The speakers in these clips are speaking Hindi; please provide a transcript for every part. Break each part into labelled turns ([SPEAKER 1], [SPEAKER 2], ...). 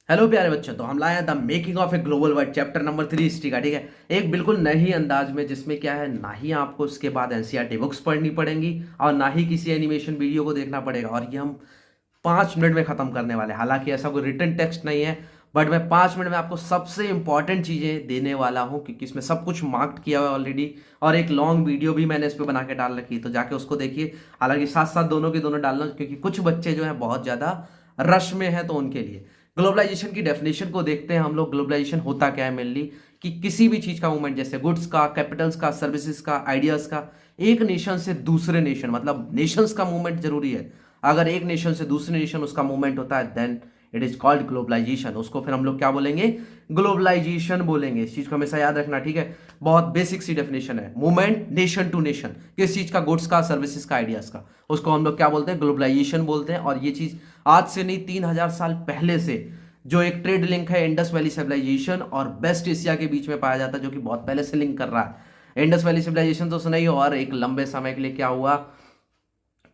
[SPEAKER 1] हेलो प्यारे बच्चों, तो हम लाए हैं the making of a global world chapter number 3 history का। ठीक है, एक बिल्कुल नई अंदाज में, जिसमें क्या है, ना ही आपको उसके बाद एनसीईआरटी बुक्स पढ़नी पड़ेंगी और ना ही किसी एनिमेशन वीडियो को देखना पड़ेगा। और ये हम 5 मिनट में खत्म करने वाले हैं। हालांकि ऐसा कोई रिटन टेक्स्ट नहीं है, बट मैं 5 मिनट में आपको सबसे इंपॉर्टेंट चीजें देने वाला हूं, क्योंकि इसमें सब कुछ मार्क किया हुआ है ऑलरेडी। और एक लॉन्ग वीडियो भी मैंने इस पर बना के डाल रखी है, तो जाके उसको देखिए। हालांकि साथ साथ दोनों के दोनों डालना, क्योंकि कुछ बच्चे जो है बहुत ज्यादा रश में है, तो उनके लिए ग्लोबलाइजेशन की डेफिनेशन को देखते हैं हम लोग। ग्लोबलाइजेशन होता क्या है मेनली, कि किसी भी चीज का मूवमेंट, जैसे गुड्स का, कैपिटल्स का, सर्विसेज का, आइडियाज का, एक नेशन से दूसरे नेशन, मतलब नेशंस का मूवमेंट जरूरी है। अगर एक नेशन से दूसरे नेशन उसका मूवमेंट होता है, then it is called globalisation. उसको फिर हम लोग क्या बोलेंगे? ग्लोबलाइजेशन बोलेंगे। इस चीज को हमेशा याद रखना, ठीक है। बहुत बेसिक सी डेफिनेशन है, मूवमेंट नेशन टू नेशन, किस चीज का? गुड्स का, सर्विसेज का, आइडियाज का, उसको हम लोग क्या बोलते हैं? ग्लोबलाइजेशन बोलते हैं। और ये चीज आज से नहीं, 3000 साल पहले से जो एक ट्रेड लिंक है इंडस वैली सिविलाइजेशन और वेस्ट एशिया के बीच में पाया जाता है, जो कि बहुत पहले से लिंक कर रहा है। इंडस वैली सिविलाइजेशन तो सुना ही हो। और एक लंबे समय के लिए क्या हुआ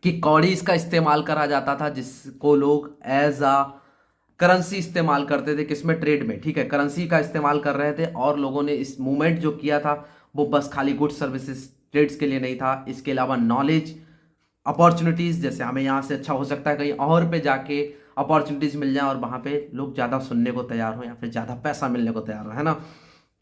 [SPEAKER 1] कि कौड़ीज का इस्तेमाल करा जाता था, जिसको लोग एज अ करेंसी इस्तेमाल करते थे। किसमें? ट्रेड में। ठीक है, करेंसी का इस्तेमाल कर रहे थे। और लोगों ने इस मूवमेंट जो किया था, वो बस खाली गुड्स सर्विसेज ट्रेड्स के लिए नहीं था। इसके अलावा नॉलेज, अपॉर्चुनिटीज, जैसे हमें यहाँ से अच्छा हो सकता है कहीं और पे जाके अपॉर्चुनिटीज मिल जाए और वहां पे लोग ज्यादा सुनने को तैयार हो या फिर ज्यादा पैसा मिलने को तैयार हो, है ना।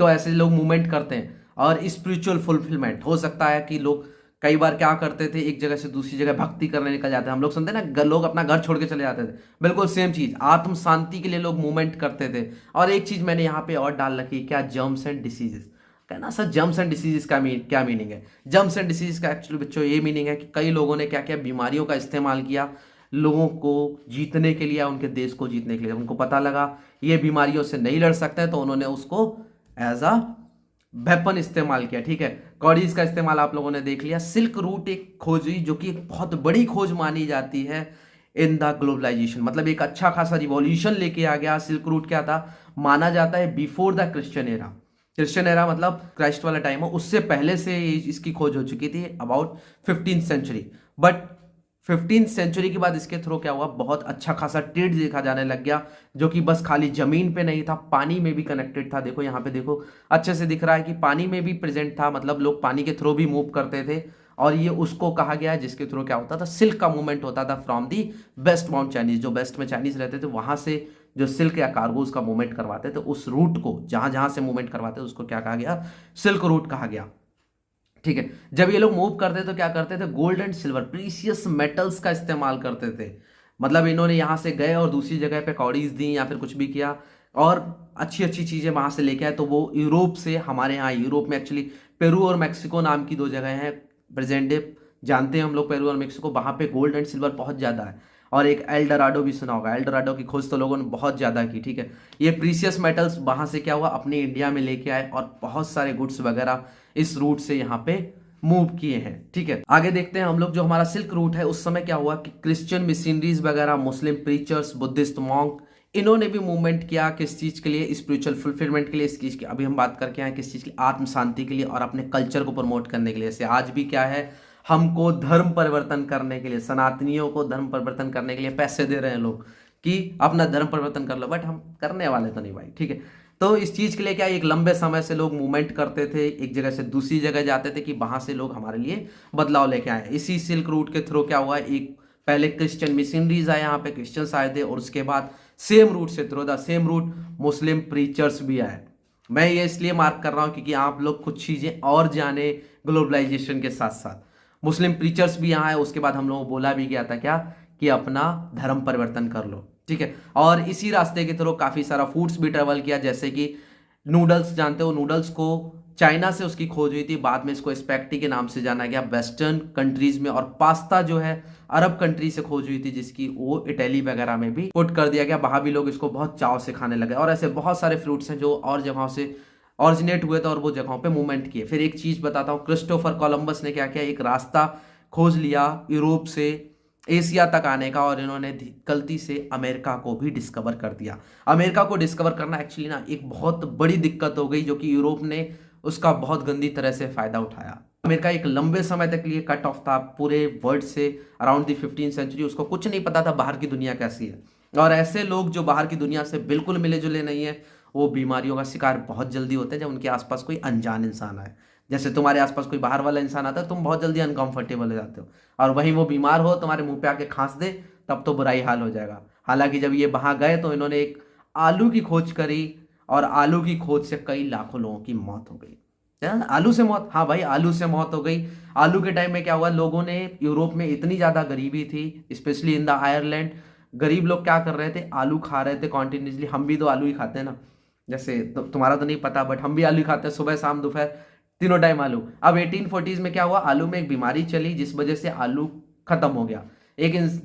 [SPEAKER 1] तो ऐसे लोग मूवमेंट करते हैं। और स्पिरिचुअल फुलफिलमेंट हो सकता है कि लोग कई बार क्या करते थे, एक जगह से दूसरी जगह भक्ति करने निकल जाते हैं। हम लोग सुनते हैं ना, लोग अपना घर छोड़ के चले जाते थे। बिल्कुल सेम चीज, आत्म शांति के लिए लोग मूवमेंट करते थे। और एक चीज मैंने यहाँ पे और डाल रखी, क्या? Germs and diseases. कहना सर, जर्म्स एंड डिसीजेस का क्या मीनिंग है? जर्म्स एंड डिसीजेस का एक्चुअली बच्चों ये मीनिंग है कि कई लोगों ने क्या क्या बीमारियों का इस्तेमाल किया लोगों को जीतने के लिए, उनके देश को जीतने के लिए। उनको पता लगा ये बीमारियों से नहीं लड़ सकते, तो उन्होंने उसको एज अ वेपन इस्तेमाल किया। ठीक है, कॉडीज का इस्तेमाल आप लोगों ने देख लिया। सिल्क रूट एक खोज हुई, जो कि एक बहुत बड़ी खोज मानी जाती है इन द ग्लोबलाइजेशन। मतलब एक अच्छा खासा रिवॉल्यूशन लेके आ गया। सिल्क रूट क्या था? माना जाता है before the Christian era. Christian era मतलब क्राइस्ट वाला टाइम हो, उससे पहले से इसकी खोज हो चुकी थी, about 15th century. But 15th century के बाद इसके थ्रू क्या हुआ? बहुत अच्छा खासा ट्रेड देखा जाने लग गया, जो कि बस खाली जमीन पे नहीं था, पानी में भी कनेक्टेड था। देखो यहाँ पे, देखो अच्छे से दिख रहा है कि पानी में भी प्रेजेंट था। मतलब लोग पानी के थ्रू भी मूव करते थे। और ये उसको कहा गया है जिसके थ्रू क्या होता था? सिल्क का मूवमेंट होता था from the waste bound Chinese. जो वेस्ट में चाइनीज रहते थे, वहां से जो सिल्क या कार्गोज का मूवमेंट करवाते थे, उस रूट को जहां जहां से मूवमेंट करवाते थे, उसको क्या कहा गया? सिल्क रूट कहा गया। ठीक है, जब ये लोग मूव करते तो क्या करते थे? Gold and silver, precious metals का इस्तेमाल करते थे। मतलब इन्होंने यहां से गए और दूसरी जगह पे कौड़ीज दी या फिर कुछ भी किया, और अच्छी अच्छी चीजें वहां से लेके आए। तो वो यूरोप से हमारे यहाँ, यूरोप में एक्चुअली पेरू और मेक्सिको नाम की दो जगह हैं प्रेजेंट डे, जानते हैं हम लोग पेरू और मेक्सिको। वहां पे गोल्ड एंड सिल्वर बहुत ज्यादा है। और एक एल डोराडो भी सुना होगा। एल डोराडो की खोज तो लोगों ने बहुत ज्यादा की। ठीक है, ये प्रीसियस मेटल्स वहां से क्या हुआ? अपने इंडिया में लेके आए, और बहुत सारे गुड्स वगैरह इस रूट से यहाँ पे मूव किए हैं। ठीक है, आगे देखते हैं हम लोग। जो हमारा सिल्क रूट है, उस समय क्या हुआ कि क्रिश्चियन मिशनरीज वगैरह, मुस्लिम प्रीचर्स, बुद्धिस्ट मॉन्क, इन्होंने भी मूवमेंट किया। किस चीज के लिए? स्पिरिचुअल फुलफिलमेंट के लिए। इस चीज की अभी हम बात करके आए, किस चीज की? आत्म शांति के लिए और अपने कल्चर को प्रमोट करने के लिए। जैसे आज भी क्या है, हमको धर्म परिवर्तन करने के लिए, सनातनियों को धर्म परिवर्तन करने के लिए पैसे दे रहे हैं लोग कि अपना धर्म परिवर्तन कर लो, बट हम करने वाले तो नहीं भाई। ठीक है, तो इस चीज के लिए क्या, एक लंबे समय से लोग मूवमेंट करते थे, एक जगह से दूसरी जगह जाते थे कि वहां से लोग हमारे लिए बदलाव लेके आए। इसी सिल्क रूट के थ्रू क्या हुआ, एक पहले क्रिश्चियन मिशनरीज आए, यहाँ पे क्रिश्चियंस आए थे, और उसके बाद सेम रूट से, through the same route, Muslim preachers भी आए। मैं ये इसलिए मार्क कर रहा हूं क्योंकि आप लोग कुछ चीजें और जाने ग्लोबलाइजेशन के साथ साथ। मुस्लिम प्रीचर्स भी यहाँ आए, उसके बाद हम लोगों को बोला भी गया था क्या, कि अपना धर्म परिवर्तन कर लो। ठीक है, और इसी रास्ते के थ्रू काफी सारा फूड्स भी ट्रेवल किया, जैसे कि नूडल्स, जानते हो नूडल्स को? चाइना से उसकी खोज हुई थी, बाद में इसको स्पेगेटी के नाम से जाना गया वेस्टर्न कंट्रीज में। और पास्ता जो है अरब कंट्री से खोज हुई थी, जिसकी वो इटली वगैरह में भी पुट कर दिया गया। वहां भी लोग इसको बहुत चाव से खाने लगे। और ऐसे बहुत सारे फ्रूट्स हैं जो और जगहों से ऑरिजिनेट हुए थे और वो जगहों पे मूवमेंट किए। फिर एक चीज बताता हूँ, क्रिस्टोफर कोलंबस ने क्या किया, एक रास्ता खोज लिया यूरोप से एशिया तक आने का, और इन्होंने गलती से अमेरिका को भी डिस्कवर कर दिया। अमेरिका को डिस्कवर करना एक्चुअली ना एक बहुत बड़ी दिक्कत हो गई, जो कि यूरोप ने उसका बहुत गंदी तरह से फायदा उठाया। अमेरिका एक लंबे समय तक लिए कट ऑफ था पूरे वर्ल्ड से। अराउंड द 15th सेंचुरी उसको कुछ नहीं पता था बाहर की दुनिया कैसी है। और ऐसे लोग जो बाहर की दुनिया से बिल्कुल मिले जुले नहीं है, वो बीमारियों का शिकार बहुत जल्दी होते हैं जब उनके आसपास कोई अनजान इंसान आए। जैसे तुम्हारे आसपास कोई बाहर वाला इंसान आता है, तुम बहुत जल्दी अनकंफर्टेबल हो जाते हो, और वहीं वो बीमार हो, तुम्हारे मुंह पे आके खांस दे, तब तो बुरा ही हाल हो जाएगा। हालांकि जब ये वहां गए तो इन्होंने एक आलू की खोज करी, और आलू की खोज से कई लाखों लोगों की मौत हो गई। आलू से मौत, हाँ भाई, आलू से मौत हो गई। आलू के टाइम में क्या हुआ, लोगों ने, यूरोप में इतनी ज्यादा गरीबी थी, स्पेशली इन द आयरलैंड, गरीब लोग क्या कर रहे थे, आलू खा रहे थे कॉन्टिन्यूसली। हम भी तो आलू ही खाते हैं ना, जैसे तुम्हारा तो नहीं पता, बट हम भी आलू ही खाते हैं, सुबह शाम दोपहर तीनों टाइम आलू। अब 1840s में क्या हुआ, आलू में एक बीमारी चली जिस वजह से आलू खत्म हो गया।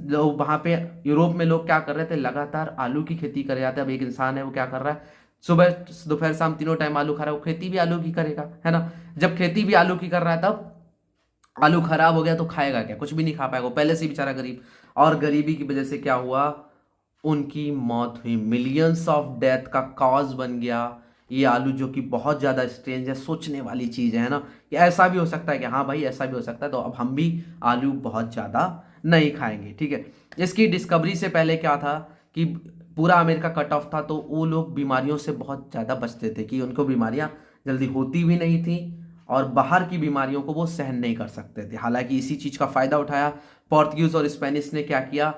[SPEAKER 1] लोग वहां पे यूरोप में लोग क्या कर रहे थे, लगातार आलू की खेती करे जाते हैं। अब एक इंसान है, वो क्या कर रहा है, सुबह दोपहर शाम तीनों टाइम आलू खा रहा है, वो खेती भी आलू की करेगा, है ना। जब खेती भी आलू की कर रहा है, तब आलू खराब हो गया तो खाएगा क्या, कुछ भी नहीं खा पाएगा, वो पहले से ही बेचारा गरीब। और गरीबी की वजह से क्या हुआ, उनकी मौत हुई, मिलियंस ऑफ डेथ का कॉज बन गया ये आलू, जो कि बहुत ज़्यादा स्ट्रेंज है, सोचने वाली चीज़ है ना, कि ऐसा भी हो सकता है, कि हाँ भाई ऐसा भी हो सकता है, तो अब हम भी आलू बहुत ज़्यादा नहीं खाएंगे, ठीक है। इसकी डिस्कवरी से पहले क्या था कि पूरा अमेरिका कट ऑफ था, तो वो लोग बीमारियों से बहुत ज़्यादा बचते थे, कि उनको बीमारियां जल्दी होती भी नहीं थी, और बाहर की बीमारियों को वो सहन नहीं कर सकते थे। हालांकि इसी चीज़ का फ़ायदा उठाया पोर्तुगीज़ और स्पेनिश ने, क्या किया,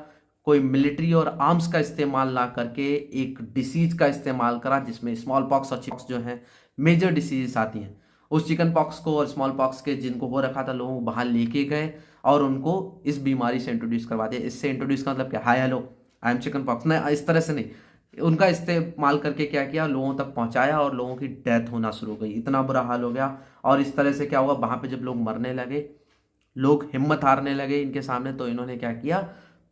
[SPEAKER 1] कोई मिलिट्री और आर्म्स का इस्तेमाल ना करके एक डिसीज का इस्तेमाल करा, जिसमें स्मॉल पॉक्स और चिकन जो है मेजर डिसीजेस आती हैं। उस चिकन पॉक्स को और स्मॉल पॉक्स के जिनको हो रखा था, लोगों को बाहर लेके गए और उनको इस बीमारी से इंट्रोड्यूस करवा दिया। इससे इंट्रोड्यूस का मतलब क्या, hi hello I am chicken pox, ना इस तरह से नहीं, उनका इस्तेमाल करके क्या किया, लोगों तक पहुंचाया, और लोगों की डेथ होना शुरू हो गई, इतना बुरा हाल हो गया। और इस तरह से क्या हुआ, वहां पे जब लोग मरने लगे, लोग हिम्मत हारने लगे इनके सामने, तो इन्होंने क्या किया,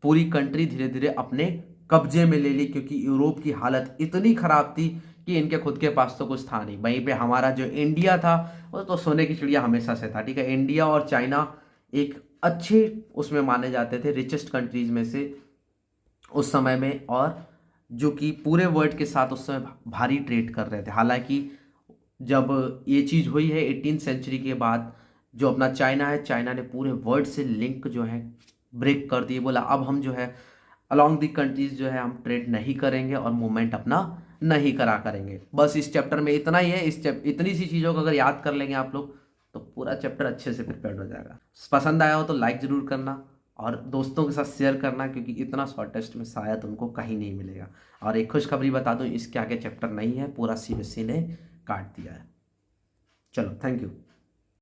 [SPEAKER 1] पूरी कंट्री धीरे धीरे अपने कब्जे में ले ली, क्योंकि यूरोप की हालत इतनी खराब थी कि इनके खुद के पास तो कुछ था नहीं। वहीं पे हमारा जो इंडिया था, वो तो सोने की चिड़िया हमेशा से था, ठीक है। इंडिया और चाइना एक अच्छे उसमें माने जाते थे, रिचेस्ट कंट्रीज में से उस समय में, और जो कि पूरे वर्ल्ड के साथ उस समय भारी ट्रेड कर रहे थे। हालांकि जब ये चीज़ हुई है 18th सेंचुरी के बाद, जो अपना चाइना है, चाइना ने पूरे वर्ल्ड से लिंक जो है ब्रेक कर दिए, बोला अब हम जो है अलॉन्ग दी कंट्रीज जो है हम ट्रेड नहीं करेंगे और मूवमेंट अपना नहीं करा करेंगे। बस इस चैप्टर में इतना ही है। इतनी सी चीज़ों को अगर याद कर लेंगे आप लोग, तो पूरा चैप्टर अच्छे से प्रिपेयर हो जाएगा। पसंद आया हो तो लाइक ज़रूर करना, और दोस्तों के साथ शेयर करना, क्योंकि इतना शॉर्ट टेस्ट में शायद उनको कहीं नहीं मिलेगा। और एक खुशखबरी बता दूं, इसके आगे चैप्टर नहीं है, पूरा सीबीएसई ने काट दिया है। चलो, थैंक यू।